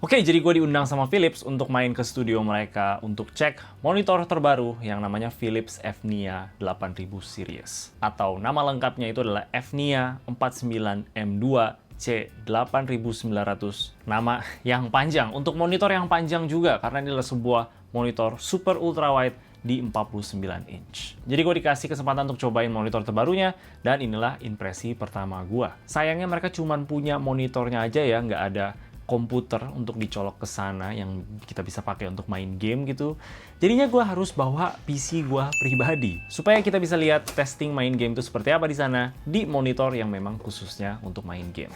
Oke, jadi gue diundang sama Philips untuk main ke studio mereka untuk cek monitor terbaru yang namanya Philips Evnia 8000 series. Atau nama lengkapnya itu adalah Evnia 49M2 C8900. Nama yang panjang, untuk monitor yang panjang juga, karena ini adalah sebuah monitor super ultra wide di 49 inch. Jadi gue dikasih kesempatan untuk cobain monitor terbarunya, dan inilah impresi pertama gue. Sayangnya mereka cuma punya monitornya aja ya, nggak ada komputer untuk dicolok ke sana yang kita bisa pakai untuk main game gitu. Jadinya gue harus bawa PC gue pribadi supaya kita bisa lihat testing main game itu seperti apa di sana di monitor yang memang khususnya untuk main game.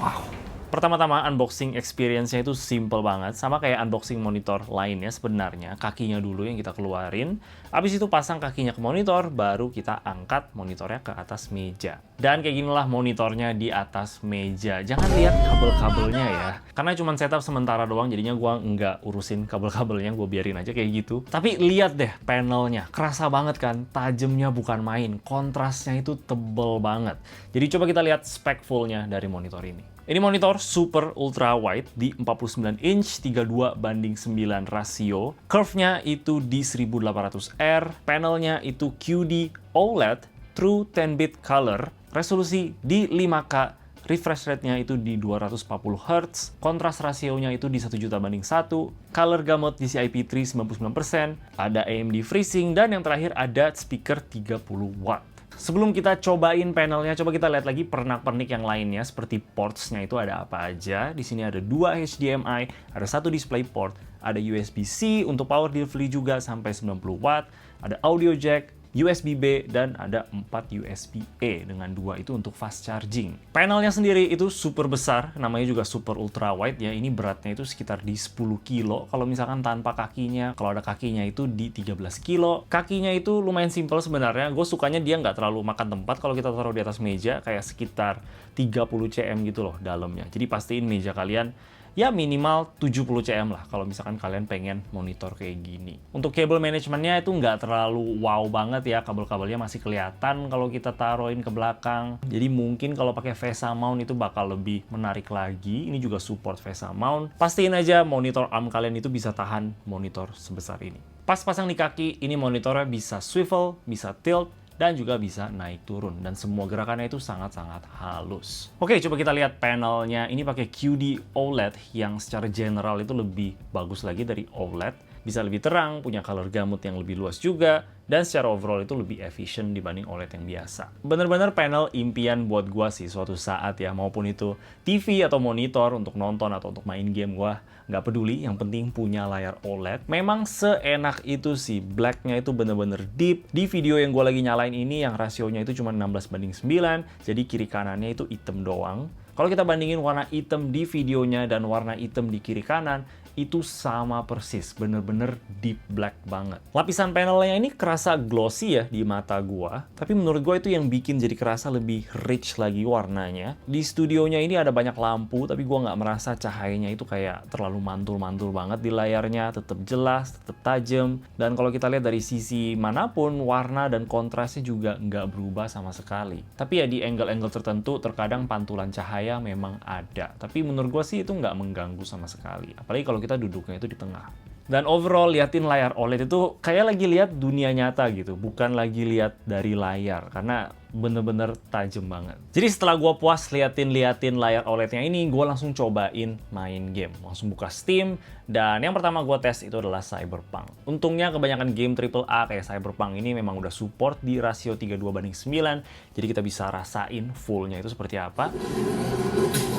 Wow. Pertama-tama unboxing experience-nya itu simple banget, sama kayak unboxing monitor lainnya sebenarnya. Kakinya dulu yang kita keluarin, habis itu pasang kakinya ke monitor, baru kita angkat monitornya ke atas meja. Dan kayak ginilah monitornya di atas meja. Jangan lihat kabel-kabelnya ya, karena cuma setup sementara doang, jadinya gua nggak urusin kabel-kabelnya, gue biarin aja kayak gitu. Tapi lihat deh panelnya, kerasa banget kan, tajamnya bukan main, kontrasnya itu tebel banget. Jadi coba kita lihat spek full-nya dari monitor ini. Ini monitor super ultra wide di 49 inch 32:9 rasio. Curve-nya itu di 1800R, panelnya itu QD OLED True 10-bit color, resolusi di 5K, refresh rate-nya itu di 240 Hz, kontras rasionya itu di 1.000:1, color gamut DCI-P3 99%, ada AMD FreeSync, dan yang terakhir ada speaker 30 watt. Sebelum kita cobain panelnya, coba kita lihat lagi pernak-pernik yang lainnya, seperti ports-nya itu ada apa aja. Di sini ada 2 HDMI, ada 1 DisplayPort, ada USB-C untuk power delivery juga sampai 90 watt, ada audio jack, USB-B, dan ada 4 USB-A dengan 2 itu untuk fast charging. Panelnya sendiri itu super besar, namanya juga super ultra wide ya. Ini beratnya itu sekitar di 10 kilo. Kalau misalkan tanpa kakinya, kalau ada kakinya itu di 13 kilo. Kakinya itu lumayan simple sebenarnya. Gue sukanya dia nggak terlalu makan tempat kalau kita taruh di atas meja, kayak sekitar 30 cm gitu loh dalamnya. Jadi pastiin meja kalian ya minimal 70 cm lah kalau misalkan kalian pengen monitor kayak gini. Untuk cable manajemennya itu nggak terlalu wow banget ya, kabel-kabelnya masih kelihatan kalau kita taruhin ke belakang. Jadi mungkin kalau pakai VESA mount itu bakal lebih menarik lagi. Ini juga support VESA mount. Pastiin aja monitor arm kalian itu bisa tahan monitor sebesar ini. Pas pasang di kaki, ini monitornya bisa swivel, bisa tilt, dan juga bisa naik turun, dan semua gerakannya itu sangat-sangat halus. Oke, coba kita lihat panelnya. Ini pakai QD OLED yang secara general itu lebih bagus lagi dari OLED. Bisa lebih terang, punya color gamut yang lebih luas juga, dan secara overall itu lebih efisien dibanding OLED yang biasa. Bener-bener panel impian buat gua sih suatu saat ya, maupun itu TV atau monitor untuk nonton atau untuk main game, gua nggak peduli, yang penting punya layar OLED. Memang seenak itu sih, blacknya itu bener-bener deep. Di video yang gua lagi nyalain ini, yang rasionya itu cuma 16:9, jadi kiri kanannya itu hitam doang. Kalau kita bandingin warna hitam di videonya dan warna hitam di kiri kanan, itu sama persis, bener-bener deep black banget. Lapisan panelnya ini kerasa glossy ya di mata gua, tapi menurut gua itu yang bikin jadi kerasa lebih rich lagi warnanya. Di studionya ini ada banyak lampu, tapi gua nggak merasa cahayanya itu kayak terlalu mantul-mantul banget di layarnya, tetap jelas, tetap tajam. Dan kalau kita lihat dari sisi manapun, warna dan kontrasnya juga nggak berubah sama sekali. Tapi ya di angle-angle tertentu, terkadang pantulan cahaya memang ada. Tapi menurut gua sih itu nggak mengganggu sama sekali. Apalagi kalau kita duduknya itu di tengah. Dan overall liatin layar OLED itu kayak lagi lihat dunia nyata gitu, bukan lagi lihat dari layar, karena bener-bener tajam banget. Jadi setelah gue puas liatin layar OLED-nya ini, gue langsung cobain main game. Langsung buka Steam, dan yang pertama gue tes itu adalah Cyberpunk. Untungnya kebanyakan game AAA kayak Cyberpunk ini memang udah support di rasio 32:9, jadi kita bisa rasain fullnya itu seperti apa.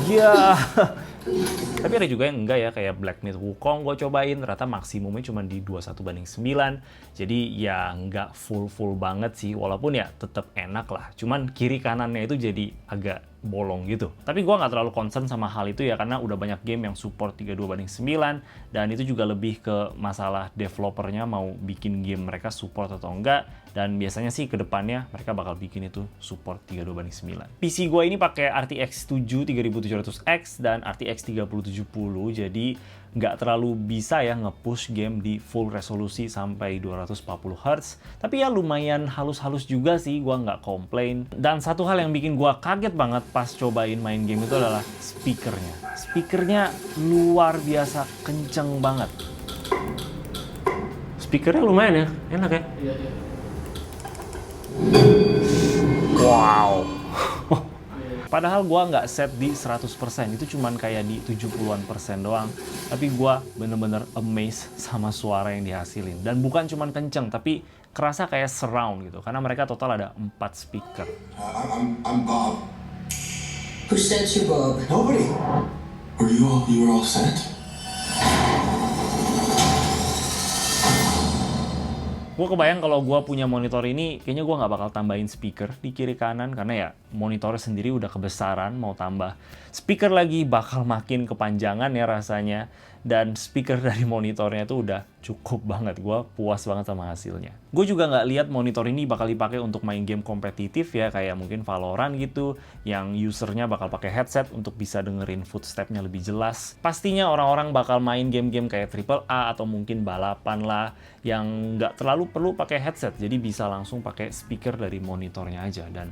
Ya, tapi ada juga yang enggak ya, kayak Black Myth Wukong gue cobain, ternyata maksimumnya cuma di 21:9. Jadi ya nggak full banget sih, walaupun ya tetap enak lah. Cuman kiri kanannya itu jadi agak bolong gitu. Tapi gue nggak terlalu concern sama hal itu ya, karena udah banyak game yang support 32:9, dan itu juga lebih ke masalah developernya mau bikin game mereka support atau enggak. Dan biasanya sih kedepannya mereka bakal bikin itu support 32:9. PC gue ini pakai RTX 7 3700X dan RTX 3070, jadi nggak terlalu bisa ya nge-push game di full resolusi sampai 240 Hz. Tapi ya lumayan halus-halus juga sih, gua nggak komplain. Dan satu hal yang bikin gua kaget banget pas cobain main game itu adalah speakernya. Speakernya luar biasa kenceng banget. Speakernya lumayan ya, enak ya. Iya, iya. Wow. Padahal gua nggak set di 100%, itu cuman kayak di 70-an% doang. Tapi gua bener-bener amazed sama suara yang dihasilin. Dan bukan cuman kenceng, tapi kerasa kayak surround gitu. Karena mereka total ada 4 speaker. I'm Bob. Who sent you, Bob? Nobody. You were all sent? Gue kebayang kalau gue punya monitor ini, kayaknya gue nggak bakal tambahin speaker di kiri kanan, karena ya monitornya sendiri udah kebesaran, mau tambah speaker lagi bakal makin kepanjangan ya rasanya. Dan speaker dari monitornya itu udah cukup banget, gue puas banget sama hasilnya. Gue juga nggak lihat monitor ini bakal dipakai untuk main game kompetitif ya, kayak mungkin Valorant gitu, yang usernya bakal pakai headset untuk bisa dengerin footstep-nya lebih jelas. Pastinya orang-orang bakal main game-game kayak AAA atau mungkin balapan lah, yang nggak terlalu perlu pakai headset, jadi bisa langsung pakai speaker dari monitornya aja, dan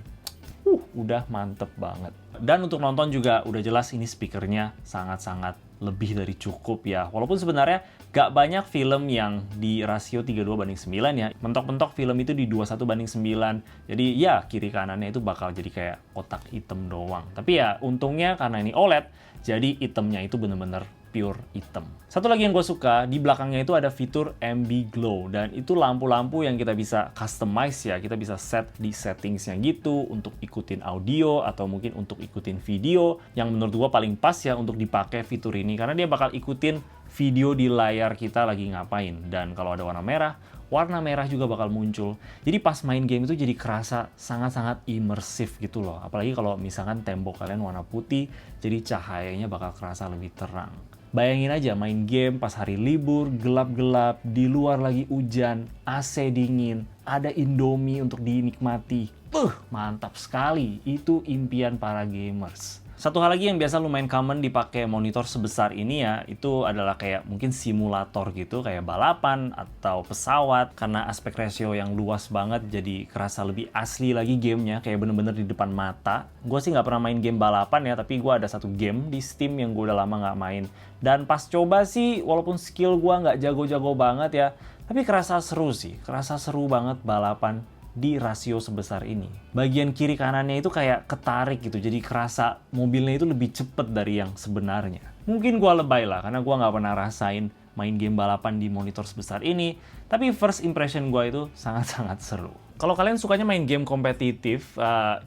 udah mantep banget. Dan untuk nonton juga udah jelas ini speakernya sangat-sangat lebih dari cukup ya. Walaupun sebenarnya gak banyak film yang di rasio 32:9 ya. Mentok-mentok film itu di 21:9. Jadi ya kiri kanannya itu bakal jadi kayak kotak hitam doang. Tapi ya untungnya karena ini OLED, jadi hitamnya itu bener-bener pure hitam. Satu lagi yang gue suka, di belakangnya itu ada fitur Ambi Glow, dan itu lampu-lampu yang kita bisa customize ya, kita bisa set di settingsnya gitu untuk ikutin audio atau mungkin untuk ikutin video, yang menurut gue paling pas ya untuk dipakai fitur ini, karena dia bakal ikutin video di layar kita lagi ngapain, dan kalau ada warna merah juga bakal muncul. Jadi pas main game itu jadi kerasa sangat-sangat imersif gitu loh, apalagi kalau misalkan tembok kalian warna putih, jadi cahayanya bakal kerasa lebih terang. Bayangin aja main game pas hari libur, gelap-gelap, di luar lagi hujan, AC dingin, ada Indomie untuk dinikmati. Mantap sekali. Itu impian para gamers. Satu hal lagi yang biasa lumayan common dipakai monitor sebesar ini ya, itu adalah kayak mungkin simulator gitu, kayak balapan atau pesawat, karena aspek ratio yang luas banget jadi kerasa lebih asli lagi gamenya, kayak bener-bener di depan mata. Gue sih nggak pernah main game balapan ya, tapi gue ada satu game di Steam yang gue udah lama nggak main. Dan pas coba sih, walaupun skill gue nggak jago-jago banget ya, tapi kerasa seru sih, kerasa seru banget balapan di rasio sebesar ini. Bagian kiri kanannya itu kayak ketarik gitu, jadi kerasa mobilnya itu lebih cepet dari yang sebenarnya. Mungkin gua lebay lah, karena gua nggak pernah rasain main game balapan di monitor sebesar ini, tapi first impression gua itu sangat-sangat seru. Kalau kalian sukanya main game kompetitif,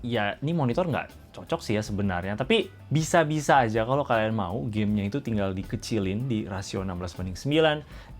ya ini monitor nggak cocok sih ya sebenarnya, tapi bisa-bisa aja kalau kalian mau gamenya itu tinggal dikecilin di rasio 16:9,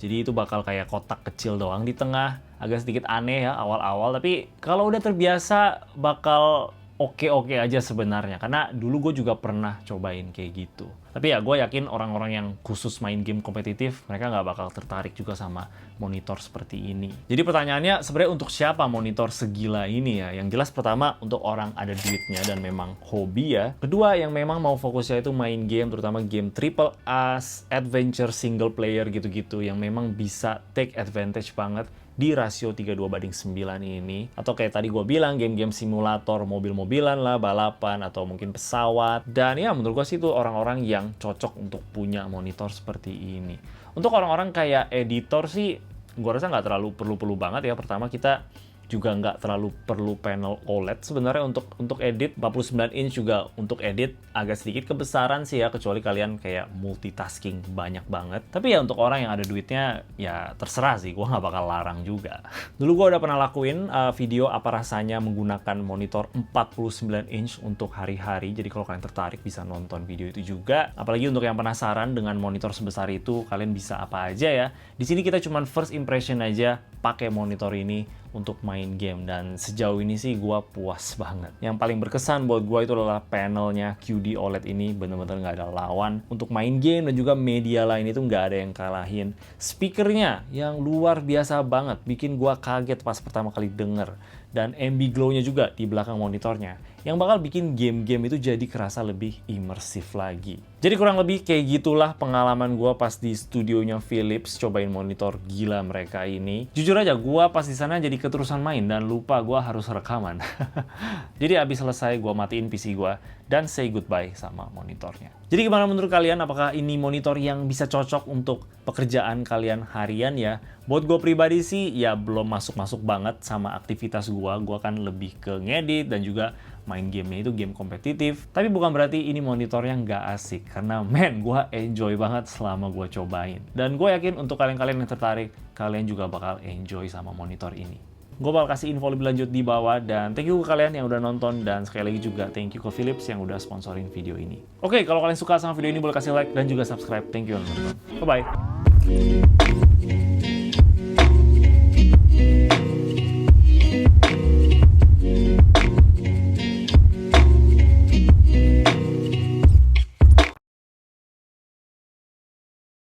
jadi itu bakal kayak kotak kecil doang di tengah, agak sedikit aneh ya awal-awal, tapi kalau udah terbiasa bakal oke-oke aja sebenarnya, karena dulu gue juga pernah cobain kayak gitu. Tapi ya gue yakin orang-orang yang khusus main game kompetitif, mereka nggak bakal tertarik juga sama monitor seperti ini. Jadi pertanyaannya sebenarnya untuk siapa monitor segila ini ya? Yang jelas pertama untuk orang ada duitnya dan memang hobi ya. Kedua yang memang mau fokusnya itu main game, terutama game AAA, adventure, single player gitu-gitu, yang memang bisa take advantage banget di rasio 32:9 ini. Atau kayak tadi gue bilang, game-game simulator, mobil-mobilan lah, balapan, atau mungkin pesawat. Dan ya menurut gue sih itu orang-orang yang cocok untuk punya monitor seperti ini. Untuk orang-orang kayak editor sih, gue rasa nggak terlalu perlu-perlu banget ya. Pertama kita juga nggak terlalu perlu panel OLED sebenarnya untuk edit. 49 inch juga untuk edit agak sedikit kebesaran sih ya, kecuali kalian kayak multitasking banyak banget. Tapi ya untuk orang yang ada duitnya ya terserah sih, gue nggak bakal larang juga. Dulu gue udah pernah lakuin video apa rasanya menggunakan monitor 49 inch untuk hari-hari, jadi kalau kalian tertarik bisa nonton video itu juga. Apalagi untuk yang penasaran dengan monitor sebesar itu, kalian bisa apa aja ya. Di sini kita cuman first impression aja pakai monitor ini untuk main game, dan sejauh ini sih gue puas banget. Yang paling berkesan buat gue itu adalah panelnya QD OLED ini, bener-bener nggak ada lawan untuk main game, dan juga media lain itu nggak ada yang kalahin. Speakernya yang luar biasa banget, bikin gue kaget pas pertama kali denger. Dan Ambi Glow-nya juga di belakang monitornya. yang bakal bikin game-game itu jadi kerasa lebih imersif lagi. Jadi kurang lebih kayak gitulah pengalaman gue pas di studionya Philips cobain monitor gila mereka ini. Jujur aja gue pas di sana jadi keterusan main dan lupa gue harus rekaman. Jadi abis selesai gue matiin PC gue dan say goodbye sama monitornya. Jadi gimana menurut kalian? Apakah ini monitor yang bisa cocok untuk pekerjaan kalian harian ya? Buat gue pribadi sih ya belum masuk-masuk banget sama aktivitas gue. Gue kan lebih ke ngedit dan juga main gamenya itu game kompetitif. Tapi bukan berarti ini monitor yang nggak asik. Karena men, gue enjoy banget selama gue cobain. Dan gue yakin untuk kalian-kalian yang tertarik, kalian juga bakal enjoy sama monitor ini. Gue bakal kasih info lebih lanjut di bawah, dan thank you ke kalian yang udah nonton, dan sekali lagi juga thank you ke Philips yang udah sponsorin video ini. Oke, kalau kalian suka sama video ini boleh kasih like dan juga subscribe. Thank you yang nonton. Bye-bye.